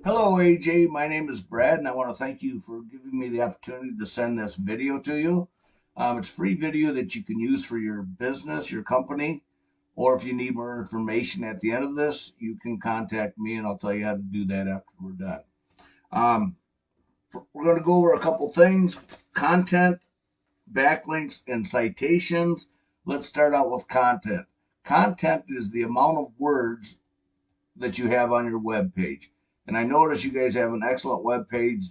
Hello, AJ. My name is Brad, and I want to thank you for giving me the opportunity to send this video to you. It's free video that you can use for your business, your company, or if you need more information at the end of this, you can contact me, and I'll tell you how to do that after we're done. Um, we're going to go over a couple things: content, backlinks, and citations. Let's start out with content. Content is the amount of words that you have on your web page. And I notice you guys have an excellent web page.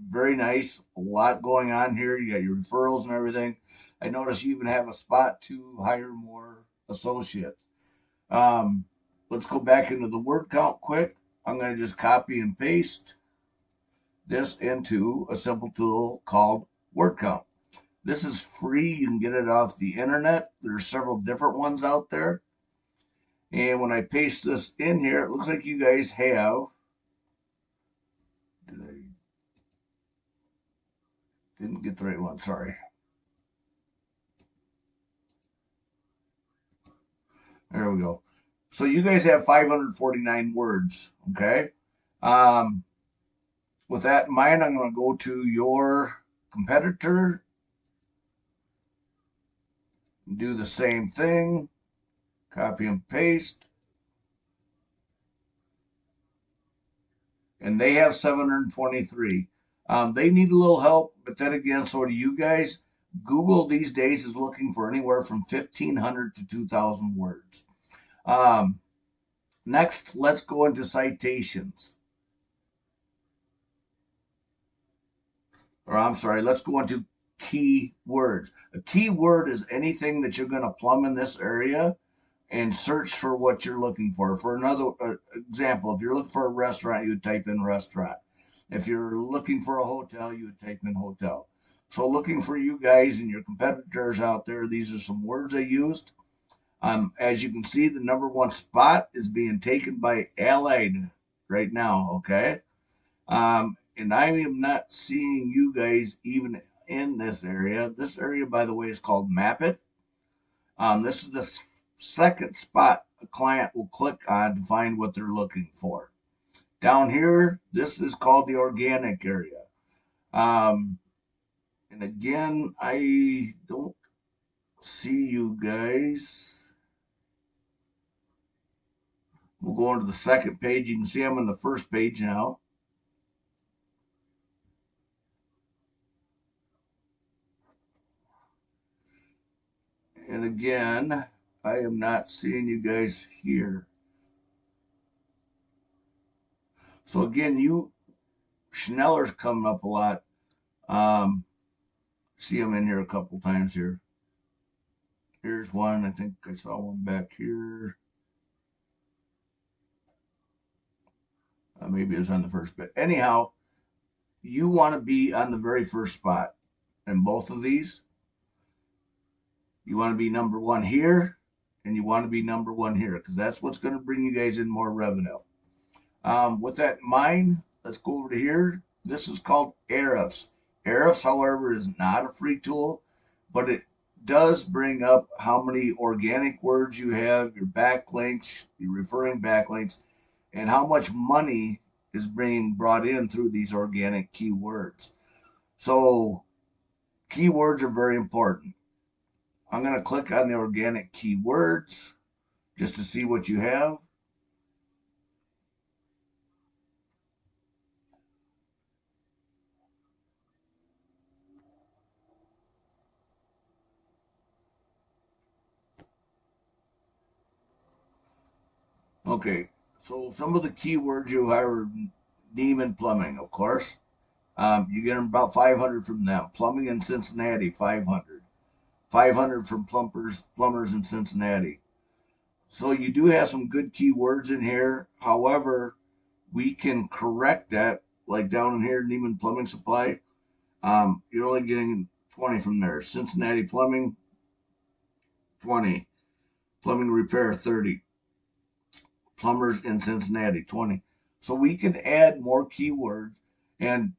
Very nice. A lot going on here. You got your referrals and everything. I notice you even have a spot to hire more associates. Um, let's go back into the word count quick. I'm going to just copy and paste this into a simple tool called word count. This is free. You can get it off the internet. There's several different ones out there. And when I paste this in here, it looks like you guys have, didn't get the right one, sorry. There we go. So you guys have 549 words, okay? Um, with that in mind, I'm going to go to your competitor, do the same thing, copy and paste, and they have 723. They need a little help, but then again, so do you guys. Google these days is looking for anywhere from 1,500 to 2,000 words. Um, Next, let's go into citations. Or I'm sorry, let's go into keywords. A keyword is anything that you're going to plumb in this area and search for what you're looking for. For another example, if you're looking for a restaurant, you would type in restaurant. If you're looking for a hotel, you would type in hotel. So looking for you guys and your competitors out there, these are some words I used. As you can see, the number one spot is being taken by Allied right now, okay? And I am not seeing you guys even in this area. This area, by the way, is called Map It. This is the second spot a client will click on to find what they're looking for. Down here, this is called the organic area. Um, and again, I don't see you guys. We'll go on to the second page. You can see I'm on the first page now. And again, I am not seeing you guys here. So again, you Schneller's coming up a lot. Um, See him in here a couple times here. Here's one. I think I saw one back here. Maybe it was on the first bit. Anyhow, you want to be on the very first spot in both of these. You want to be number one here, and you want to be number one here because that's what's going to bring you guys in more revenue. With that in mind, let's go over to here. This is called Ahrefs. Ahrefs, however, is not a free tool, but it does bring up how many organic words you have, your backlinks, your referring backlinks, and how much money is being brought in through these organic keywords. So keywords are very important. I'm going to click on the organic keywords just to see what you have. Okay, so some of the keywords you have are Nieman Plumbing, of course. You get about 500 from them. Plumbing in Cincinnati, 500. 500 from plumbers in Cincinnati. So you do have some good keywords in here. However, we can correct that, like down in here, Nieman Plumbing Supply. You're only getting 20 from there. Cincinnati Plumbing, 20. Plumbing Repair, 30. Plumbers in Cincinnati, 20. So we can add more keywords. And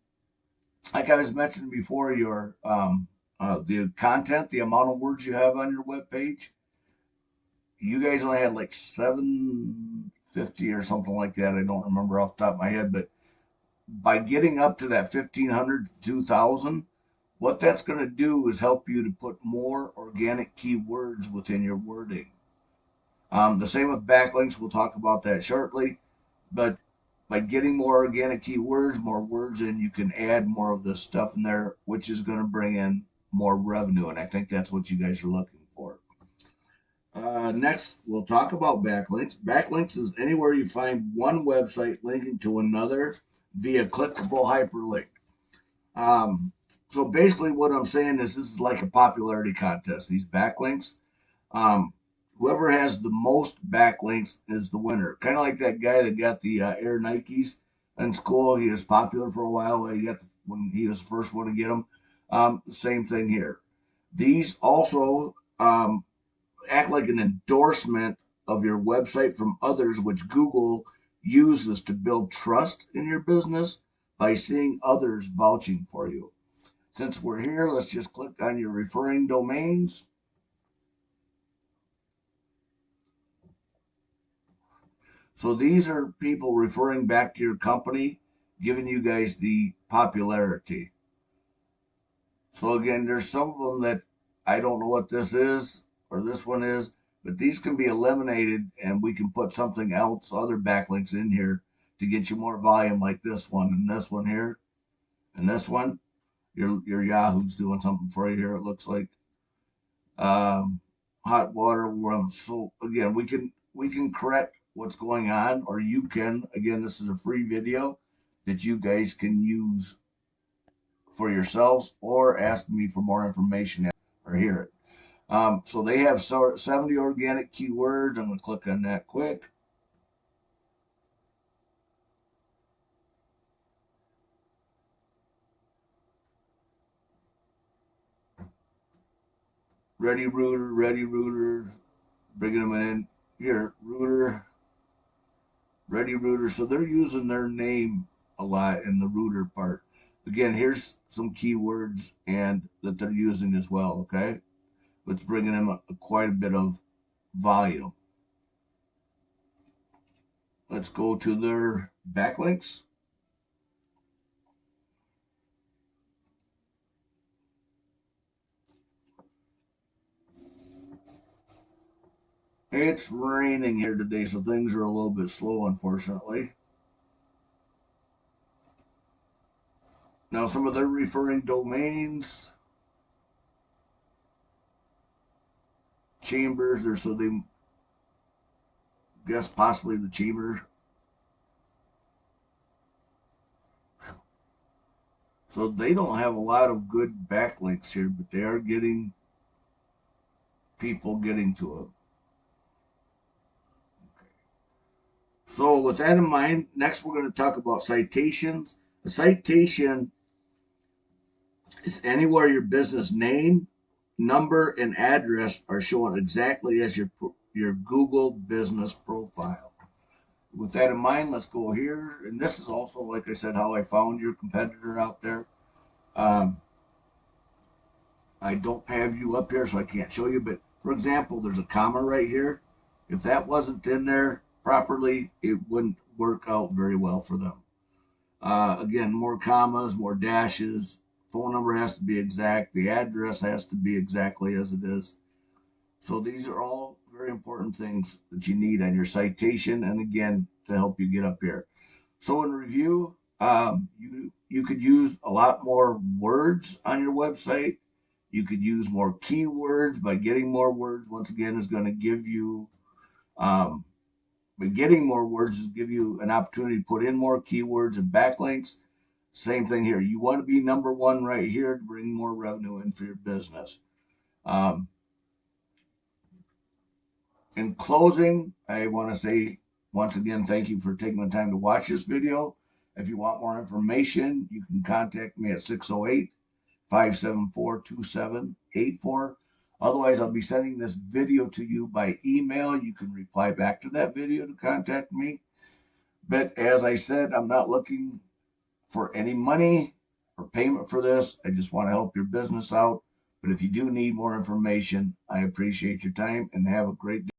like I was mentioning before, your the content, the amount of words you have on your web page, you guys only had like 50 or something like that. I don't remember off the top of my head, but by getting up to that 1,500 to 2,000, what that's going to do is help you to put more organic keywords within your wording. The same with backlinks. We'll talk about that shortly. But by getting more organic keywords, more words in, you can add more of this stuff in there, which is going to bring in more revenue. And I think that's what you guys are looking for. Next, we'll talk about backlinks. Backlinks is anywhere you find one website linking to another via clickable hyperlink. So basically, what I'm saying is this is like a popularity contest. These backlinks, um, whoever has the most backlinks is the winner. Kind of like that guy that got the Air Nikes in school. He was popular for a while. He got when he was the first one to get them. Same thing here. These also act like an endorsement of your website from others, which Google uses to build trust in your business by seeing others vouching for you. Since we're here, let's just click on your referring domains. So these are people referring back to your company, giving you guys the popularity. So again, there's some of them that I don't know what this is or this one is, but these can be eliminated and we can put something else, other backlinks in here to get you more volume like this one and this one here and this one. Your Yahoo's doing something for you here, it looks like. Hot water. So again, we can correct what's going on, or you can. Again, this is a free video that you guys can use for yourselves, or ask me for more information or hear it. So they have 70 organic keywords. I'm going to click on that quick. Ready router, bringing them in here, router, ready router. So they're using their name a lot in the router part. Again, here's some keywords and that they're using as well. Okay, it's bringing them quite a bit of volume. Let's go to their backlinks. It's raining here today, so things are a little bit slow, unfortunately. Now, some of their referring domains, chambers, or so they guess possibly the chamber. So they don't have a lot of good backlinks here, but they are getting people getting to it. So with that in mind, next we're going to talk about citations. A citation is anywhere your business name, number, and address are shown exactly as your Google business profile. With that in mind, let's go here. And this is also, like I said, how I found your competitor out there. Um, I don't have you up here, so I can't show you. But for example, there's a comma right here. If that wasn't in there properly, it wouldn't work out very well for them. Again, more commas, more dashes. Phone number has to be exact. The address has to be exactly as it is. So these are all very important things that you need on your citation, and again, to help you get up here. So in review, you could use a lot more words on your website. You could use more keywords. By getting more words, once again, is going to give you, but getting more words is give you an opportunity to put in more keywords and backlinks. Same thing here. You want to be number one right here to bring more revenue in for your business. Um, in closing, I want to say once again, thank you for taking the time to watch this video. If you want more information, you can contact me at 608 574 2784. Otherwise, I'll be sending this video to you by email. You can reply back to that video to contact me. But as I said, I'm not looking for any money or payment for this. I just want to help your business out. But if you do need more information, I appreciate your time and have a great day.